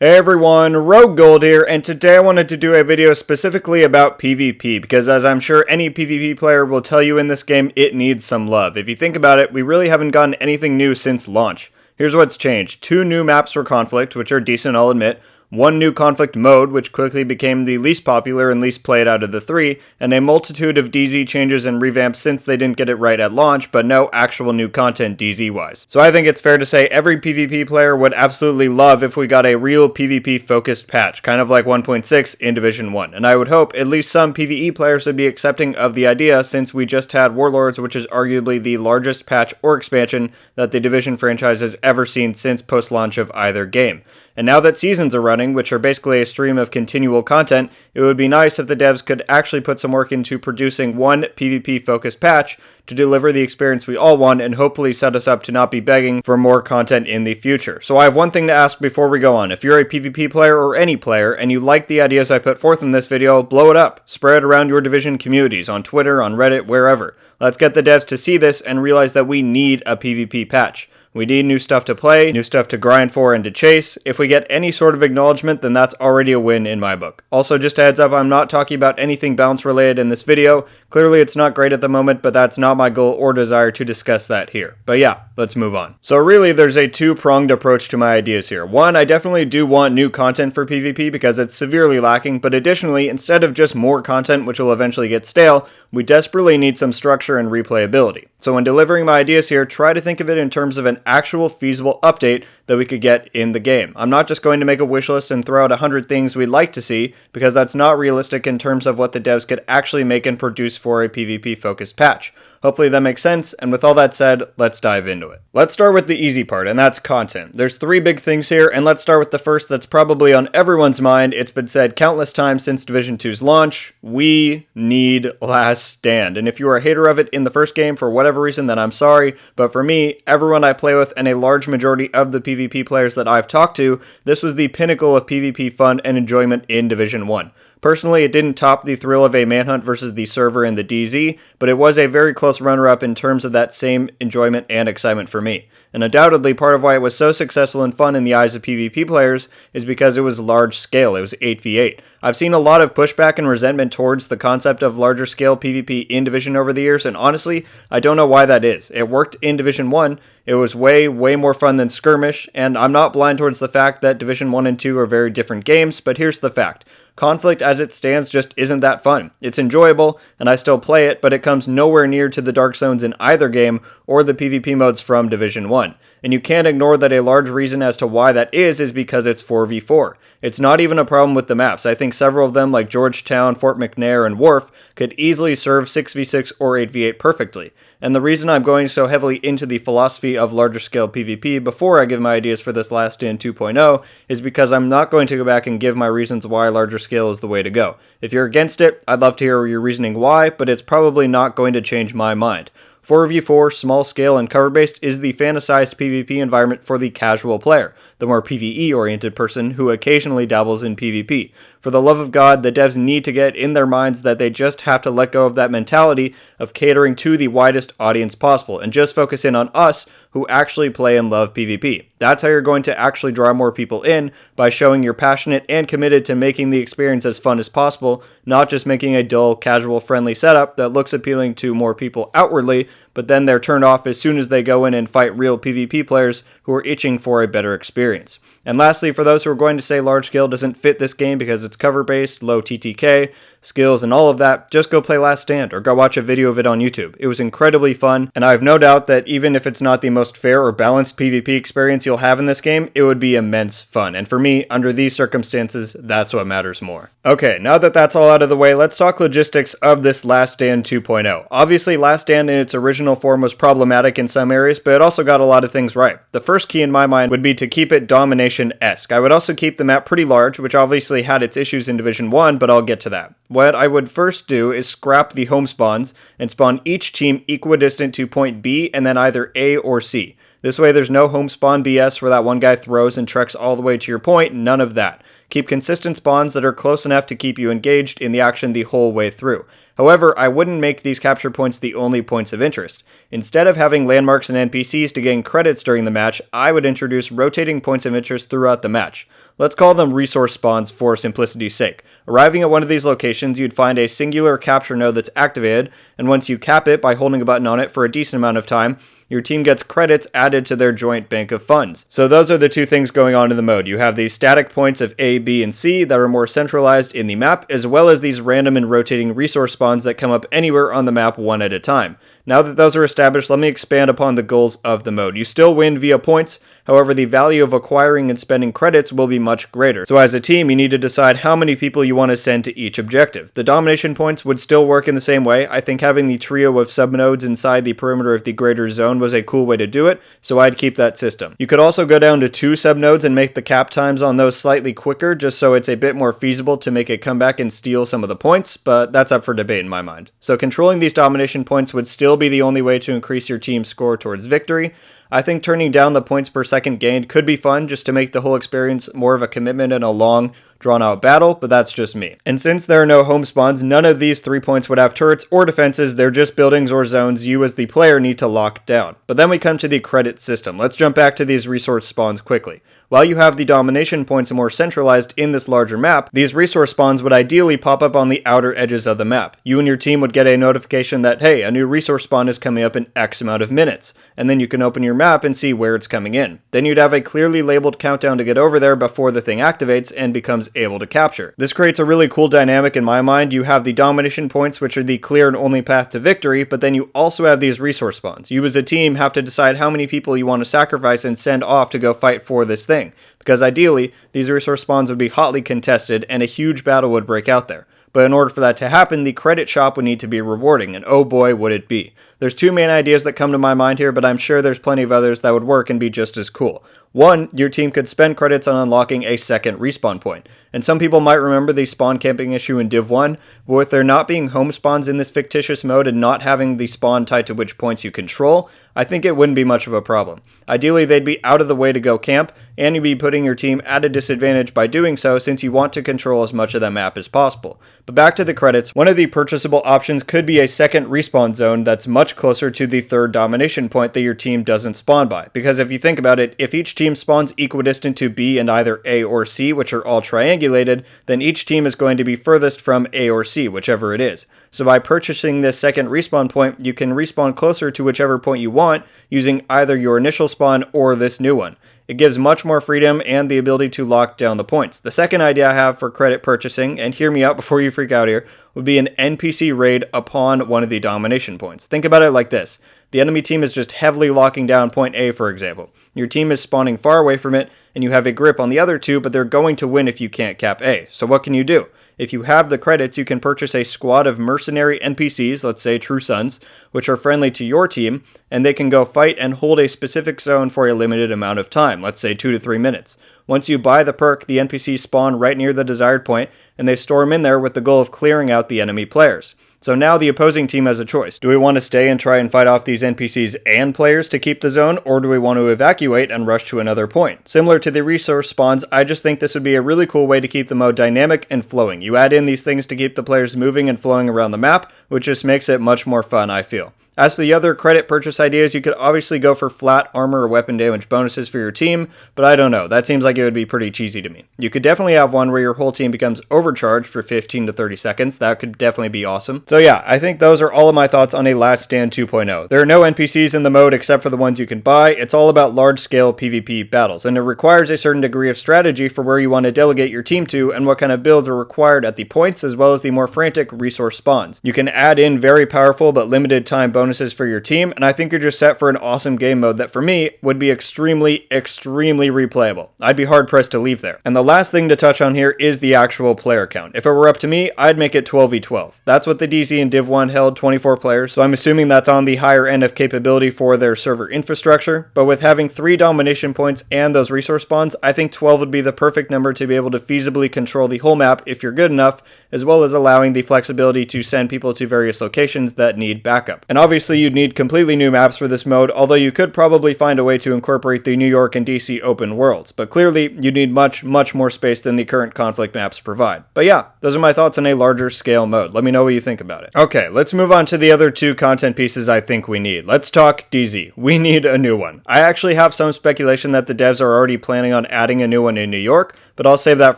Hey everyone, RogueGold here, and today I wanted to do a video specifically about PvP, because as I'm sure any PvP player will tell you in this game, it needs some love. If you think about it, we really haven't gotten anything new since launch. Here's what's changed. 2 new maps for Conflict, which are decent, I'll admit. 1 new conflict mode, which quickly became the least popular and least played out of the 3, and a multitude of DZ changes and revamps since they didn't get it right at launch, but no actual new content DZ-wise. So I think it's fair to say every PvP player would absolutely love if we got a real PvP-focused patch, kind of like 1.6 in Division 1, and I would hope at least some PvE players would be accepting of the idea since we just had Warlords, which is arguably the largest patch or expansion that the Division franchise has ever seen since post-launch of either game. And now that seasons are running, which are basically a stream of continual content, it would be nice if the devs could actually put some work into producing one PvP-focused patch to deliver the experience we all want and hopefully set us up to not be begging for more content in the future. So I have one thing to ask before we go on. If you're a PvP player or any player and you like the ideas I put forth in this video, blow it up. Spread it around your Division communities, on Twitter, on Reddit, wherever. Let's get the devs to see this and realize that we need a PvP patch. We need new stuff to play, new stuff to grind for and to chase. If we get any sort of acknowledgement, then that's already a win in my book. Also, just a heads up, I'm not talking about anything balance related in this video. Clearly it's not great at the moment, but that's not my goal or desire to discuss that here. But yeah, let's move on. So really, there's a two-pronged approach to my ideas here. One, I definitely do want new content for PvP because it's severely lacking, but additionally, instead of just more content which will eventually get stale, we desperately need some structure and replayability. So when delivering my ideas here, try to think of it in terms of an actual feasible update that we could get in the game. I'm not just going to make a wish list and throw out 100 things we'd like to see, because that's not realistic in terms of what the devs could actually make and produce for a PvP focused patch. Hopefully that makes sense, and with all that said, let's dive into it. Let's start with the easy part, and that's content. There's 3 big things here, and let's start with the first that's probably on everyone's mind. It's been said countless times since Division 2's launch, we need Last Stand. And if you are a hater of it in the first game for whatever reason, then I'm sorry, but for me, everyone I play with, and a large majority of the PvP players that I've talked to, this was the pinnacle of PvP fun and enjoyment in Division 1. Personally, it didn't top the thrill of a manhunt versus the server in the DZ, but it was a very close runner-up in terms of that same enjoyment and excitement for me. And undoubtedly, part of why it was so successful and fun in the eyes of PvP players is because it was large scale. It was 8v8. I've seen a lot of pushback and resentment towards the concept of larger scale PvP in Division over the years, and honestly, I don't know why that is. It worked in Division 1, it was way more fun than Skirmish, and I'm not blind towards the fact that Division 1 and 2 are very different games, but here's the fact. Conflict as it stands just isn't that fun. It's enjoyable, and I still play it, but it comes nowhere near to the dark zones in either game or the PvP modes from Division 1. And you can't ignore that a large reason as to why that is because it's 4v4. It's not even a problem with the maps. I think several of them, like Georgetown, Fort McNair, and Wharf, could easily serve 6v6 or 8v8 perfectly. And the reason I'm going so heavily into the philosophy of larger scale PvP before I give my ideas for this Last Stand 2.0 is because I'm not going to go back and give my reasons why larger scale is the way to go. If you're against it, I'd love to hear your reasoning why, but it's probably not going to change my mind. 4v4, small scale, and cover-based is the fantasized PvP environment for the casual player, the more PvE-oriented person who occasionally dabbles in PvP. For the love of God, the devs need to get in their minds that they just have to let go of that mentality of catering to the widest audience possible and just focus in on us who actually play and love PvP. That's how you're going to actually draw more people in, by showing you're passionate and committed to making the experience as fun as possible, not just making a dull, casual, friendly setup that looks appealing to more people outwardly, but then they're turned off as soon as they go in and fight real PvP players who are itching for a better experience. And lastly, for those who are going to say large scale doesn't fit this game because it's cover-based, low TTK, skills, and all of that, just go play Last Stand or go watch a video of it on YouTube. It was incredibly fun, and I have no doubt that even if it's not the most fair or balanced PvP experience you'll have in this game, it would be immense fun. And for me, under these circumstances, that's what matters more. Okay, now that that's all out of the way, let's talk logistics of this Last Stand 2.0. Obviously, Last Stand in its original form was problematic in some areas, but it also got a lot of things right. The first key in my mind would be to keep it domination-esque. I would also keep the map pretty large, which obviously had its issues in Division 1, but I'll get to that. What I would first do is scrap the home spawns and spawn each team equidistant to point B and then either A or C. This way there's no home spawn BS where that one guy throws and treks all the way to your point, none of that. Keep consistent spawns that are close enough to keep you engaged in the action the whole way through. However, I wouldn't make these capture points the only points of interest. Instead of having landmarks and NPCs to gain credits during the match, I would introduce rotating points of interest throughout the match. Let's call them resource spawns for simplicity's sake. Arriving at one of these locations, you'd find a singular capture node that's activated, and once you cap it by holding a button on it for a decent amount of time, your team gets credits added to their joint bank of funds. So those are the two things going on in the mode. You have these static points of A, B, and C that are more centralized in the map, as well as these random and rotating resource spawns that come up anywhere on the map one at a time. Now that those are established, let me expand upon the goals of the mode. You still win via points, however the value of acquiring and spending credits will be much greater. So as a team, you need to decide how many people you want to send to each objective. The domination points would still work in the same way. I think having the trio of subnodes inside the perimeter of the greater zone was a cool way to do it, so I'd keep that system. You could also go down to 2 subnodes and make the cap times on those slightly quicker, just so it's a bit more feasible to make it come back and steal some of the points, but that's up for debate in my mind. So controlling these domination points would still be the only way to increase your team's score towards victory. I think turning down the points per second gained could be fun just to make the whole experience more of a commitment and a long, drawn-out battle, but that's just me. And since there are no home spawns, none of these 3 points would have turrets or defenses. They're just buildings or zones you as the player need to lock down. But then we come to the credit system. Let's jump back to these resource spawns quickly. While you have the domination points more centralized in this larger map, these resource spawns would ideally pop up on the outer edges of the map. You and your team would get a notification that, hey, a new resource spawn is coming up in X amount of minutes, and then you can open your map and see where it's coming in. Then you'd have a clearly labeled countdown to get over there before the thing activates and becomes able to capture. This creates a really cool dynamic in my mind. You have the domination points, which are the clear and only path to victory, but then you also have these resource spawns. You as a team have to decide how many people you want to sacrifice and send off to go fight for this thing. Because ideally, these resource spawns would be hotly contested and a huge battle would break out there. But in order for that to happen, the credit shop would need to be rewarding, and oh boy would it be. There's 2 main ideas that come to my mind here, but I'm sure there's plenty of others that would work and be just as cool. One, your team could spend credits on unlocking a second respawn point. And some people might remember the spawn camping issue in Div 1, but with there not being home spawns in this fictitious mode and not having the spawn tied to which points you control, I think it wouldn't be much of a problem. Ideally, they'd be out of the way to go camp, and you'd be putting your team at a disadvantage by doing so since you want to control as much of the map as possible. But back to the credits, one of the purchasable options could be a second respawn zone that's much closer to the third domination point that your team doesn't spawn by. Because if you think about it, if each team spawns equidistant to B and either A or C, which are all triangulated, then each team is going to be furthest from A or C, whichever it is. So by purchasing this second respawn point, you can respawn closer to whichever point you want using either your initial spawn or this new one. It gives much more freedom and the ability to lock down the points. The second idea I have for credit purchasing, and hear me out before you freak out here, would be an NPC raid upon one of the domination points. Think about it like this. The enemy team is just heavily locking down point A, for example. Your team is spawning far away from it, and you have a grip on the other 2, but they're going to win if you can't cap A. So what can you do? If you have the credits, you can purchase a squad of mercenary NPCs, let's say True Sons, which are friendly to your team, and they can go fight and hold a specific zone for a limited amount of time, let's say 2 to 3 minutes. Once you buy the perk, the NPCs spawn right near the desired point, and they storm in there with the goal of clearing out the enemy players. So now the opposing team has a choice. Do we want to stay and try and fight off these NPCs and players to keep the zone, or do we want to evacuate and rush to another point? Similar to the resource spawns, I just think this would be a really cool way to keep the mode dynamic and flowing. You add in these things to keep the players moving and flowing around the map, which just makes it much more fun, I feel. As for the other credit purchase ideas, you could obviously go for flat armor or weapon damage bonuses for your team, but I don't know, that seems like it would be pretty cheesy to me. You could definitely have one where your whole team becomes overcharged for 15 to 30 seconds, that could definitely be awesome. So yeah, I think those are all of my thoughts on a Last Stand 2.0. There are no NPCs in the mode except for the ones you can buy. It's all about large-scale PvP battles, and it requires a certain degree of strategy for where you want to delegate your team to and what kind of builds are required at the points as well as the more frantic resource spawns. You can add in very powerful but limited time bonuses for your team, and I think you're just set for an awesome game mode that for me would be extremely replayable. I'd be hard pressed to leave there. And the last thing to touch on here is the actual player count. If it were up to me, I'd make it 12v12. That's what the DZ and Div 1 held, 24 players, so I'm assuming that's on the higher end of capability for their server infrastructure, but with having 3 domination points and those resource spawns, I think 12 would be the perfect number to be able to feasibly control the whole map if you're good enough, as well as allowing the flexibility to send people to various locations that need backup. And obviously obviously you'd need completely new maps for this mode, although you could probably find a way to incorporate the New York and DC open worlds, but clearly you'd need much more space than the current conflict maps provide. But yeah, those are my thoughts on a larger scale mode. Let me know what you think about it. Okay, let's move on to the other two content pieces I think we need. Let's talk DZ. We need a new one. I actually have some speculation that the devs are already planning on adding a new one in New York, but I'll save that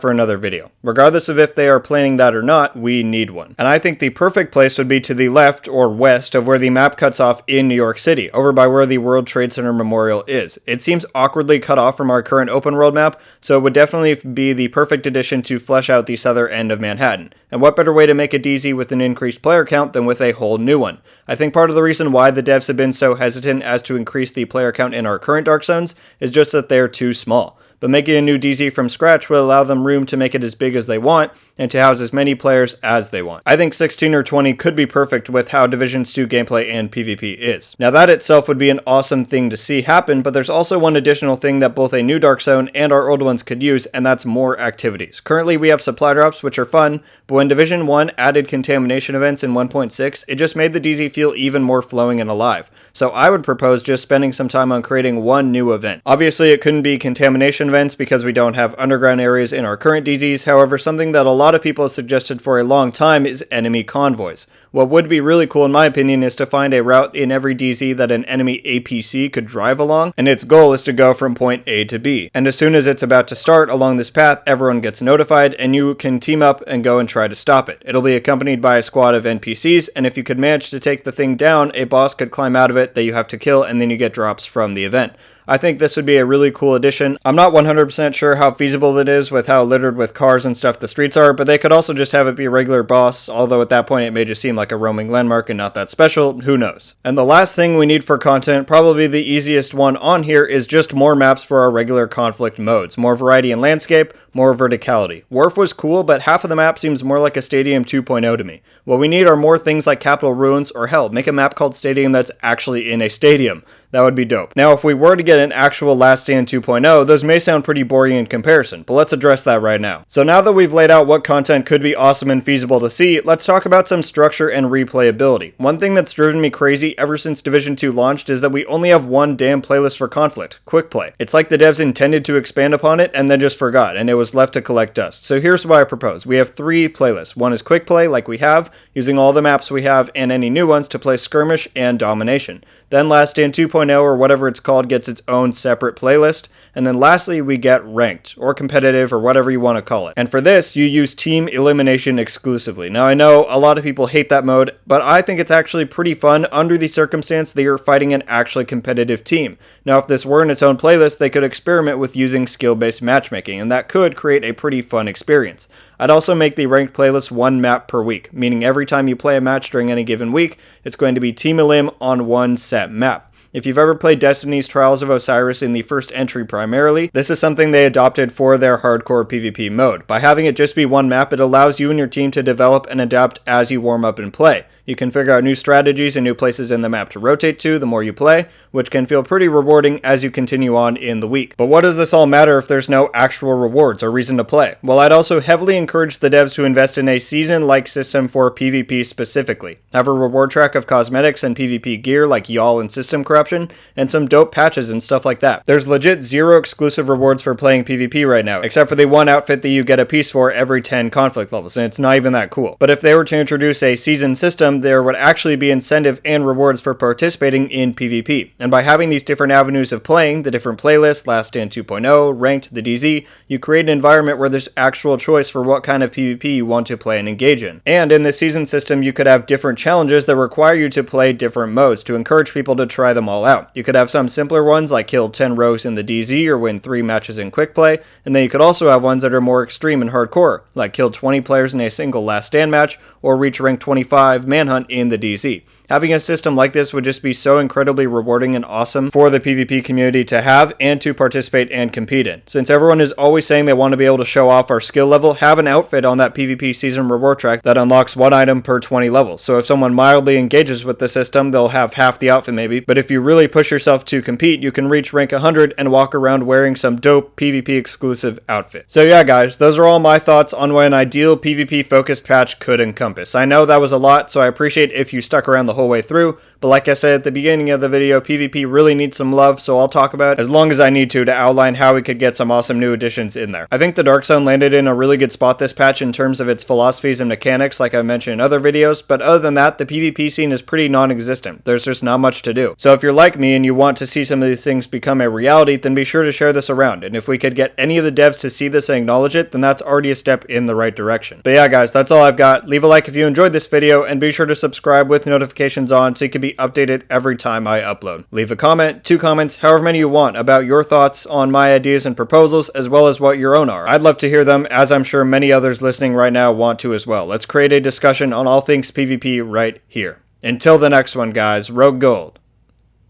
for another video. Regardless of if they are planning that or not, we need one. And I think the perfect place would be to the left or west of where the map cuts off in New York City, over by where the World Trade Center Memorial is. It seems awkwardly cut off from our current open world map, so it would definitely be the perfect addition to flesh out the southern end of Manhattan. And what better way to make a DZ with an increased player count than with a whole new one? I think part of the reason why the devs have been so hesitant as to increase the player count in our current Dark Zones is just that they're too small. But making a new DZ from scratch will allow them room to make it as big as they want and to house as many players as they want. I think 16 or 20 could be perfect with how Divisions 2 gameplay and PvP is. Now that itself would be an awesome thing to see happen, but there's also one additional thing that both a new Dark Zone and our old ones could use, and that's more activities. Currently we have supply drops, which are fun, but when Division 1 added contamination events in 1.6, it just made the DZ feel even more flowing and alive. So I would propose just spending some time on creating one new event. Obviously it couldn't be contamination events because we don't have underground areas in our current DZs, however something that a lot of people have suggested for a long time is enemy convoys. What would be really cool in my opinion is to find a route in every DZ that an enemy APC could drive along, and its goal is to go from point A to B. And as soon as it's about to start along this path, everyone gets notified and you can team up and go and try to stop it. It'll be accompanied by a squad of NPCs, and if you could manage to take the thing down, a boss could climb out of it that you have to kill, and then you get drops from the event. I think this would be a really cool addition. I'm not 100% sure how feasible it is with how littered with cars and stuff the streets are, but they could also just have it be a regular boss, although at that point it may just seem like a roaming landmark and not that special, who knows. And the last thing we need for content, probably the easiest one on here, is just more maps for our regular conflict modes. More variety in landscape, more verticality. Wharf was cool, but half of the map seems more like a Stadium 2.0 to me. What we need are more things like Capitol Ruins, or hell, make a map called Stadium that's actually in a stadium. That would be dope. Now, if we were to get an actual Last Stand 2.0, those may sound pretty boring in comparison, but let's address that right now. So now that we've laid out what content could be awesome and feasible to see, let's talk about some structure and replayability. One thing that's driven me crazy ever since Division 2 launched is that we only have one damn playlist for conflict, Quick Play. It's like the devs intended to expand upon it and then just forgot, and it was left to collect dust. So here's what I propose. We have 3 playlists. One is Quick Play, like we have, using all the maps we have and any new ones to play Skirmish and Domination. Then Last Stand 2.0, or whatever it's called, gets its own separate playlist. And then lastly, we get Ranked, or Competitive, or whatever you want to call it. And for this, you use Team Elimination exclusively. Now, I know a lot of people hate that mode, but I think it's actually pretty fun under the circumstance that you're fighting an actually competitive team. Now, if this were in its own playlist, they could experiment with using skill-based matchmaking, and that could create a pretty fun experience. I'd also make the Ranked playlist one map per week, meaning every time you play a match during any given week, it's going to be Team Elim on one set map. If you've ever played Destiny's Trials of Osiris in the first entry primarily, this is something they adopted for their hardcore PvP mode. By having it just be one map, it allows you and your team to develop and adapt as you warm up and play. You can figure out new strategies and new places in the map to rotate to the more you play, which can feel pretty rewarding as you continue on in the week. But what does this all matter if there's no actual rewards or reason to play? Well, I'd also heavily encourage the devs to invest in a season-like system for PvP specifically. Have a reward track of cosmetics and PvP gear like Y'all and System Corruption, and some dope patches and stuff like that. There's legit 0 exclusive rewards for playing PvP right now, except for the one outfit that you get a piece for every 10 conflict levels, and it's not even that cool. But if they were to introduce a season system, there would actually be incentive and rewards for participating in PvP. And by having these different avenues of playing, the different playlists, Last Stand 2.0, Ranked, the DZ, you create an environment where there's actual choice for what kind of PvP you want to play and engage in. And in this season system, you could have different challenges that require you to play different modes to encourage people to try them all out. You could have some simpler ones like kill 10 rogues in the DZ or win 3 matches in Quick Play, and then you could also have ones that are more extreme and hardcore, like kill 20 players in a single Last Stand match or reach rank 25 Manhunt in the DZ. Having a system like this would just be so incredibly rewarding and awesome for the PvP community to have and to participate and compete in. Since everyone is always saying they want to be able to show off our skill level, have an outfit on that PvP season reward track that unlocks 1 item per 20 levels. So if someone mildly engages with the system, they'll have half the outfit maybe, but if you really push yourself to compete, you can reach rank 100 and walk around wearing some dope PvP exclusive outfit. So yeah guys, those are all my thoughts on what an ideal PvP focused patch could encompass. I know that was a lot, so I appreciate if you stuck around the whole way through, But like I said at the beginning of the video, PvP really needs some love, so I'll talk about it as long as I need to outline how we could get some awesome new additions in there. I think the Dark Zone landed in a really good spot this patch in terms of its philosophies and mechanics, like I mentioned in other videos, but other than that, the PvP scene is pretty non-existent. There's just not much to do. So if you're like me and you want to see some of these things become a reality, then be sure to share this around, and if we could get any of the devs to see this and acknowledge it, then that's already a step in the right direction. But yeah guys, that's all I've got. Leave a like if you enjoyed this video, and be sure to subscribe with notifications on so you can be updated every time I upload. Leave a comment, 2 comments, however many you want, about your thoughts on my ideas and proposals, as well as what your own are. I'd love to hear them, as I'm sure many others listening right now want to as well. Let's create a discussion on all things PvP right here. Until the next one guys, RogueGold,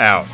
out.